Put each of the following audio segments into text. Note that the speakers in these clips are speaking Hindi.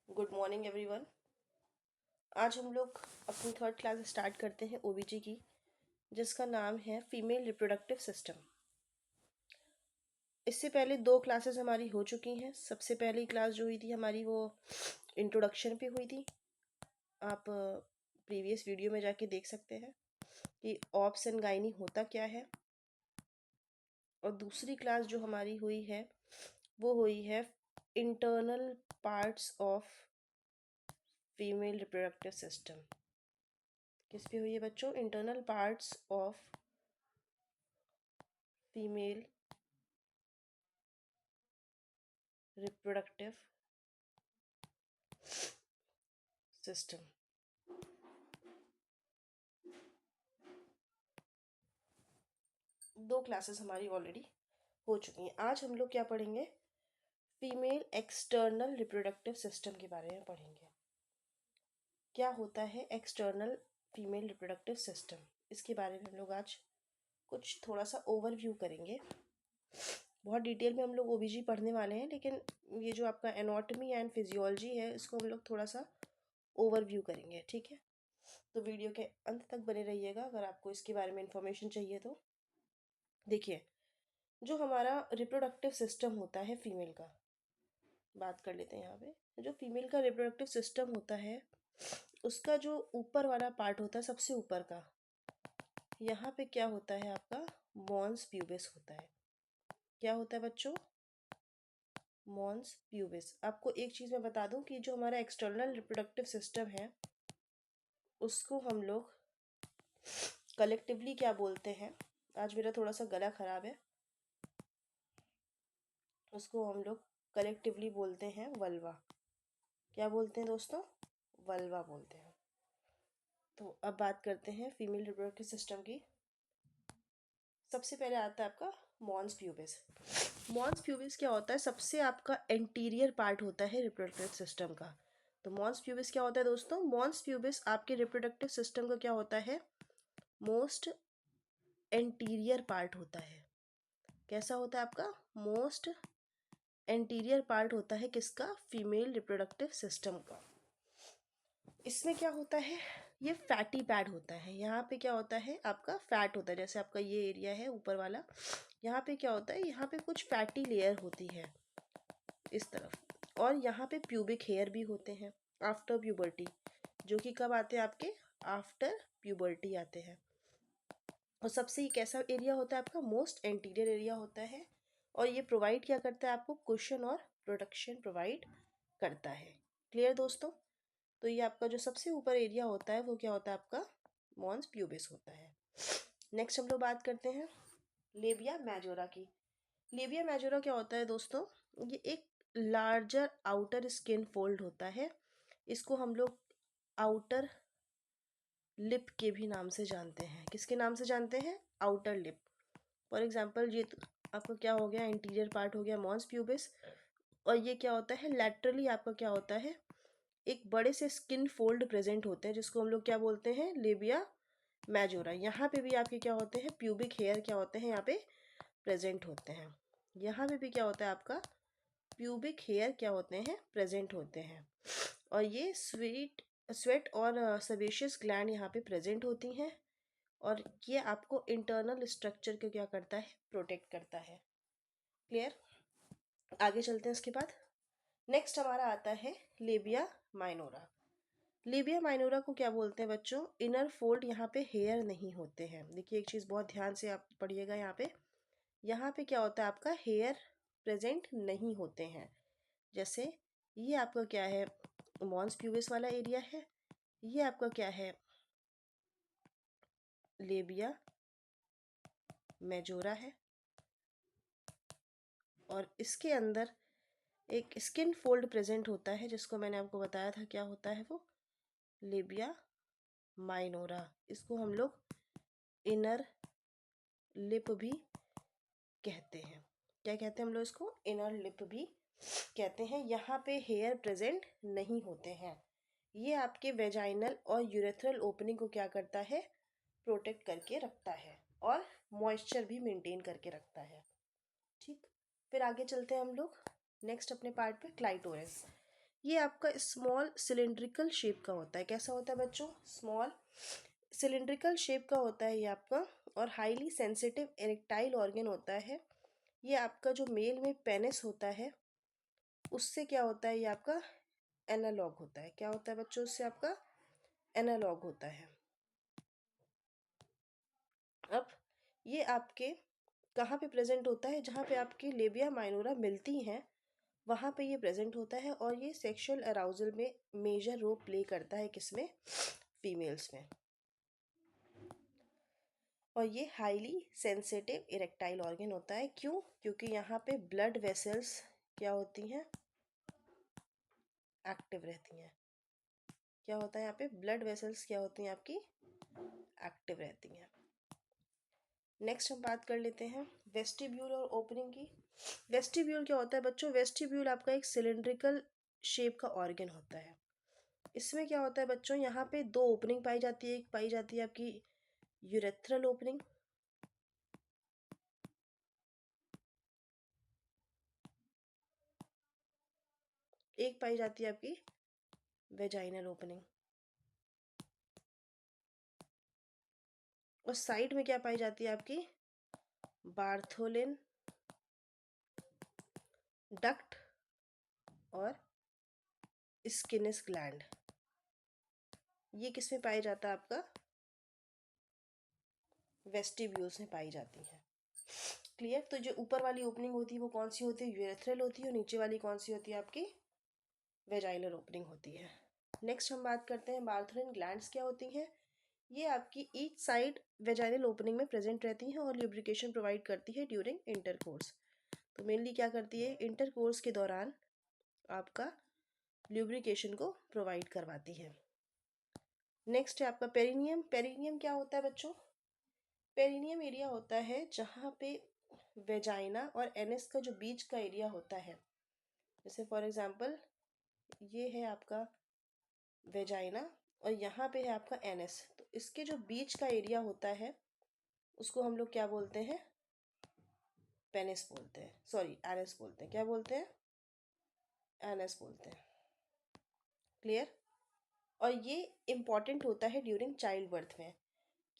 Good morning everyone. आज हम लोग अपनी थर्ड क्लास स्टार्ट करते हैं ओबीजी की, जिसका नाम है फीमेल रिप्रोडक्टिव सिस्टम। इससे पहले दो क्लासेस हमारी हो चुकी हैं। सबसे पहली क्लास जो हुई थी हमारी वो इंट्रोडक्शन पे हुई थी। आप प्रीवियस वीडियो में जाके देख सकते हैं कि ऑब्स एंड गायनी होता क्या है। और दूसरी क्लास जो हमारी हुई है वो हुई है internal parts of female reproductive system. किस पे हुई है बच्चों? Internal parts of female reproductive system. दो क्लासेस हमारी ऑलरेडी हो चुकी हैं। आज हम लोग क्या पढ़ेंगे? फीमेल एक्सटर्नल रिप्रोडक्टिव सिस्टम के बारे में पढ़ेंगे। क्या होता है एक्सटर्नल फीमेल रिप्रोडक्टिव सिस्टम, इसके बारे में हम लोग आज कुछ थोड़ा सा ओवरव्यू करेंगे। बहुत डिटेल में हम लोग ओबीजी पढ़ने वाले हैं, लेकिन ये जो आपका एनाटॉमी एंड फिजियोलॉजी है इसको हम लोग थोड़ा सा ओवरव्यू करेंगे, ठीक है? तो वीडियो के अंत तक बने रहिएगा अगर आपको इसके बारे में इंफॉर्मेशन चाहिए तो। देखिए, जो हमारा रिप्रोडक्टिव सिस्टम होता है फीमेल का, बात कर लेते हैं यहाँ पे। जो फीमेल का रिप्रोडक्टिव सिस्टम होता है उसका जो ऊपर वाला पार्ट होता है, सबसे ऊपर का, यहाँ पे क्या होता है आपका? मॉन्स प्यूबिस होता है। क्या होता है बच्चों? Mons pubis. आपको एक चीज़ मैं बता दूं कि जो हमारा एक्सटर्नल रिप्रोडक्टिव सिस्टम है उसको हम लोग कलेक्टिवली क्या बोलते हैं? आज मेरा थोड़ा सा गला खराब है। उसको हम लोग कलेक्टिवली बोलते हैं वल्वा। क्या बोलते हैं दोस्तों? वल्वा बोलते हैं। तो अब बात करते हैं फीमेल रिप्रोडक्टिव सिस्टम की। सबसे पहले आता है आपका मॉन्स प्यूबिस। मॉन्स प्यूबिस क्या होता है? सबसे आपका एंटीरियर पार्ट होता है रिप्रोडक्टिव सिस्टम का। तो मॉन्स प्यूबिस क्या होता है दोस्तों? मॉन्स प्यूबिस आपके रिप्रोडक्टिव सिस्टम का क्या होता है? मोस्ट एंटीरियर पार्ट होता है। कैसा होता है आपका? मोस्ट एंटीरियर पार्ट होता है किसका? फीमेल रिप्रोडक्टिव सिस्टम का। इसमें क्या होता है? ये फैटी पैड होता है। यहाँ पे क्या होता है? आपका फैट होता है। जैसे आपका ये एरिया है ऊपर वाला, यहाँ पे क्या होता है? यहाँ पे कुछ फैटी लेयर होती है इस तरफ। और यहाँ पे प्यूबिक हेयर भी होते हैं आफ्टर प्यूबर्टी, जो कि कब आते हैं आपके? आफ्टर प्यूबर्टी आते हैं। और सबसे ये कैसा एरिया होता है आपका? मोस्ट एंटीरियर एरिया होता है। और ये प्रोवाइड क्या करता है आपको? कुशन और प्रोटेक्शन प्रोवाइड करता है। क्लियर दोस्तों? तो ये आपका जो सबसे ऊपर एरिया होता है वो क्या होता है आपका? मॉन्स प्यूबिस होता है। नेक्स्ट हम लोग बात करते हैं लेबिया मेजोरा की। लेबिया मेजोरा क्या होता है दोस्तों? ये एक लार्जर आउटर स्किन फोल्ड होता है। इसको हम लोग आउटर लिप के भी नाम से जानते हैं। किसके नाम से जानते हैं? Outer lip. फॉर एग्जाम्पल ये तो आपका क्या हो गया? इंटीरियर पार्ट हो गया मॉन्स प्यूबिस। और ये क्या होता है? लैटरली आपका क्या होता है? एक बड़े से स्किन फोल्ड प्रेजेंट होते हैं जिसको हम लोग क्या बोलते हैं? Labia majora. यहाँ पे भी आपके क्या होते हैं? प्यूबिक हेयर क्या होते हैं? यहाँ पे प्रेजेंट होते हैं। यहाँ पे भी क्या होता है आपका? प्यूबिक हेयर क्या होते हैं? प्रेजेंट होते हैं। और ये स्वेट और सेबेशियस ग्लैंड यहाँ पे प्रेजेंट होती हैं। और ये आपको इंटरनल स्ट्रक्चर को क्या करता है? प्रोटेक्ट करता है। क्लियर? आगे चलते हैं। इसके बाद नेक्स्ट हमारा आता है लेबिया माइनोरा। लेबिया माइनोरा को क्या बोलते हैं बच्चों? Inner fold. यहाँ पे हेयर नहीं होते हैं। देखिए एक चीज़ बहुत ध्यान से आप पढ़िएगा। यहाँ पे क्या होता है आपका? हेयर प्रेजेंट नहीं होते हैं। जैसे ये आपका क्या है? मॉन्स प्यूबिस वाला एरिया है। ये आपका क्या है? लेबिया मेजोरा है। और इसके अंदर एक स्किन फोल्ड प्रेजेंट होता है जिसको मैंने आपको बताया था क्या होता है वो? Labia minora. इसको हम लोग इनर लिप भी कहते हैं। क्या कहते हैं हम लोग इसको? इनर लिप भी कहते हैं। यहाँ पे हेयर प्रेजेंट नहीं होते हैं। ये आपके वेजाइनल और यूरेथ्रल ओपनिंग को क्या करता है? प्रोटेक्ट करके रखता है और मॉइस्चर भी मेंटेन करके रखता है। ठीक, फिर आगे चलते हैं हम लोग नेक्स्ट अपने पार्ट पे, क्लाइटोरिस। ये आपका स्मॉल सिलिंड्रिकल शेप का होता है। कैसा होता है बच्चों? स्मॉल सिलिंड्रिकल शेप का होता है ये आपका, और हाईली सेंसिटिव इरेक्टाइल ऑर्गन होता है। ये आपका जो मेल में पेनिस होता है उससे क्या होता है, ये आपका एनालॉग होता है। क्या होता है बच्चों? उससे आपका एनालॉग होता है। अब ये आपके कहाँ पे प्रेजेंट होता है? जहाँ पे आपकी लेबिया माइनोरा मिलती हैं वहाँ पे ये प्रेजेंट होता है, और ये सेक्सुअल अराउजल में मेजर रोल प्ले करता है। किसमें? फीमेल्स में। और ये हाईली सेंसिटिव इरेक्टाइल ऑर्गन होता है। क्यों? क्योंकि यहाँ पे ब्लड वेसल्स क्या होती हैं? एक्टिव रहती हैं। क्या होता है यहाँ पे? ब्लड वेसल्स क्या होती हैं आपकी? एक्टिव रहती हैं। नेक्स्ट हम बात कर लेते हैं वेस्टिब्यूल और ओपनिंग की। वेस्टिब्यूल क्या होता है बच्चों? वेस्टिब्यूल आपका एक सिलिंड्रिकल शेप का ऑर्गन होता है। इसमें क्या होता है बच्चों? यहाँ पे दो ओपनिंग पाई जाती है। एक पाई जाती है आपकी यूरेथ्रल ओपनिंग, एक पाई जाती है आपकी वेजाइनल ओपनिंग। और साइड में क्या पाई जाती है आपकी? बार्थोलिन डक्ट और स्किनस ग्लैंड। ये किसमें पाया जाता है? आपका वेस्टिब्यूल्स में पाई जाती है। क्लियर? तो जो ऊपर वाली ओपनिंग होती है वो कौन सी होती है? यूरेथ्रल होती है। और नीचे वाली कौन सी होती है आपकी? वेजाइनल ओपनिंग होती है। नेक्स्ट हम बात करते हैं बार्थोलिन ग्लैंड्स क्या होती हैं। ये आपकी ईच साइड वेजाइनल ओपनिंग में प्रेजेंट रहती हैं और ल्यूब्रिकेशन प्रोवाइड करती है ड्यूरिंग इंटरकोर्स। तो मेनली क्या करती है? इंटरकोर्स के दौरान आपका ल्यूब्रिकेशन को प्रोवाइड करवाती है। नेक्स्ट है आपका पेरिनियम। पेरिनियम क्या होता है बच्चों? पेरिनियम एरिया होता है जहाँ पे वेजाइना और एनएस का जो बीच का एरिया होता है। जैसे फॉर एग्जांपल ये है आपका वेजाइना और यहाँ पे है आपका एनएस, तो इसके जो बीच का एरिया होता है उसको हम लोग क्या बोलते हैं? पेनिस बोलते हैं, सॉरी एनएस बोलते हैं। क्या बोलते हैं? एनएस बोलते हैं। क्लियर? और ये इम्पॉर्टेंट होता है ड्यूरिंग चाइल्ड बर्थ में।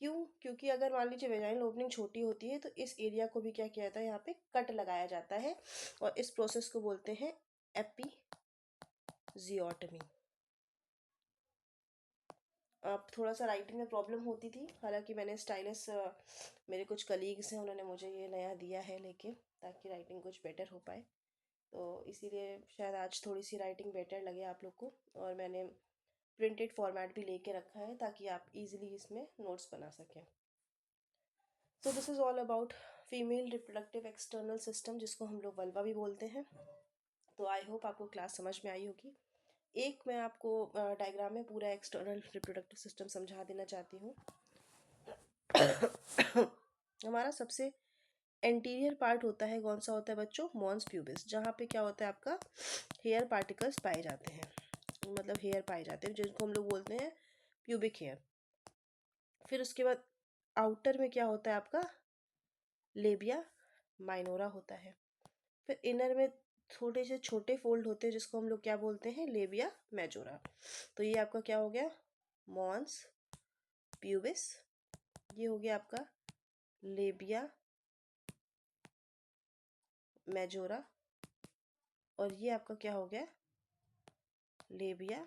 क्यों? क्योंकि अगर मान लीजिए वेजाइनल ओपनिंग छोटी होती है तो इस एरिया को भी क्या किया जाता है? यहाँ पे कट लगाया जाता है और इस प्रोसेस को बोलते हैं एपिजियोटमी। अब थोड़ा सा राइटिंग में प्रॉब्लम होती थी, हालांकि मैंने स्टाइलिस मेरे कुछ कलीग्स हैं उन्होंने मुझे ये नया दिया है लेके, ताकि राइटिंग कुछ बेटर हो पाए। तो इसीलिए शायद आज थोड़ी सी राइटिंग बेटर लगे आप लोग को। और मैंने प्रिंटेड फॉर्मेट भी लेके रखा है ताकि आप इजीली इसमें नोट्स बना सकें। So this is all about female reproductive external system, जिसको हम लोग वल्वा भी बोलते हैं। तो आई होप आपको क्लास समझ में आई होगी। एक मैं आपको डायग्राम में पूरा एक्सटर्नल रिप्रोडक्टिव सिस्टम समझा देना चाहती हूँ। हमारा सबसे एंटीरियर पार्ट होता है, कौन सा होता है बच्चों? मॉन्स प्यूबिस, जहाँ पे क्या होता है आपका हेयर पार्टिकल्स पाए जाते हैं, मतलब हेयर पाए जाते हैं जिनको हम लोग बोलते हैं प्यूबिक हेयर। फिर उसके बाद आउटर में क्या होता है आपका? लेबिया माइनोरा होता है। फिर इनर में छोटे से छोटे फोल्ड होते हैं जिसको हम लोग क्या बोलते हैं? Labia majora. तो ये आपका क्या हो गया? Mons pubis. ये हो गया आपका लेबिया मेजोरा। और ये आपका क्या हो गया? Labia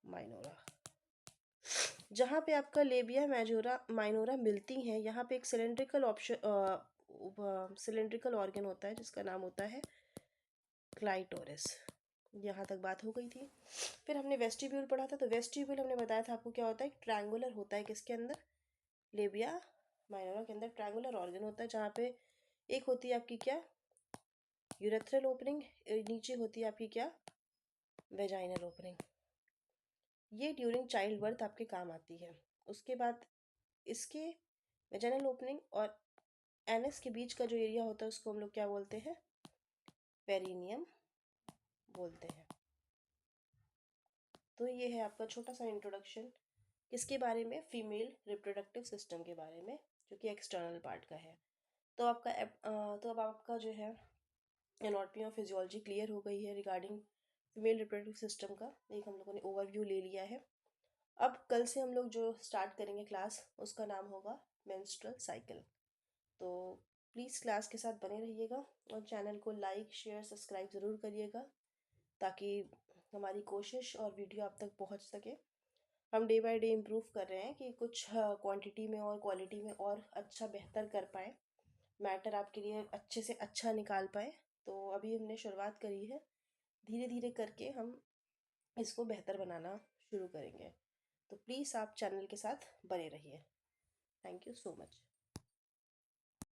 minora. जहाँ पे आपका लेबिया मेजोरा माइनोरा मिलती हैं यहाँ पे एक सिलेंड्रिकल ऑर्गन होता है जिसका नाम होता है क्लाइटोरिस। यहाँ तक बात हो गई थी। फिर हमने वेस्टिब्यूल पढ़ा था। तो वेस्टिब्यूल हमने बताया था आपको क्या होता है? ट्रायंगुलर होता है। किसके अंदर? लेबिया माइनोरा के अंदर ट्रायंगुलर ऑर्गन होता है, जहाँ पे एक होती है आपकी क्या? यूरेथ्रल ओपनिंग, नीचे होती है आपकी क्या? Vaginal opening. ये ड्यूरिंग चाइल्ड बर्थ आपके काम आती है। उसके बाद इसके वेजाइनल ओपनिंग और एनएस के बीच का जो एरिया होता है उसको हम लोग क्या बोलते हैं? पेरिनियम बोलते हैं। तो ये है आपका छोटा सा इंट्रोडक्शन किसके बारे में? फीमेल रिप्रोडक्टिव सिस्टम के बारे में, जो कि एक्सटर्नल पार्ट का है। तो अब आपका जो है एनाटॉमी और फिजियोलॉजी क्लियर हो गई है रिगार्डिंग फीमेल रिप्रोडक्टिव सिस्टम का। एक हम लोगों ने ओवरव्यू ले लिया है। अब कल से हम लोग जो स्टार्ट करेंगे क्लास, उसका नाम होगा मेंस्ट्रुअल साइकिल। तो प्लीज़ क्लास के साथ बने रहिएगा और चैनल को लाइक शेयर सब्सक्राइब ज़रूर करिएगा, ताकि हमारी कोशिश और वीडियो आप तक पहुंच सके। हम डे बाय डे इम्प्रूव कर रहे हैं कि कुछ क्वांटिटी में और क्वालिटी में और अच्छा बेहतर कर पाएँ, मैटर आपके लिए अच्छे से अच्छा निकाल पाएँ। तो अभी हमने शुरुआत करी है, धीरे धीरे करके हम इसको बेहतर बनाना शुरू करेंगे। तो प्लीज़ आप चैनल के साथ बने रहिए। Thank you so much.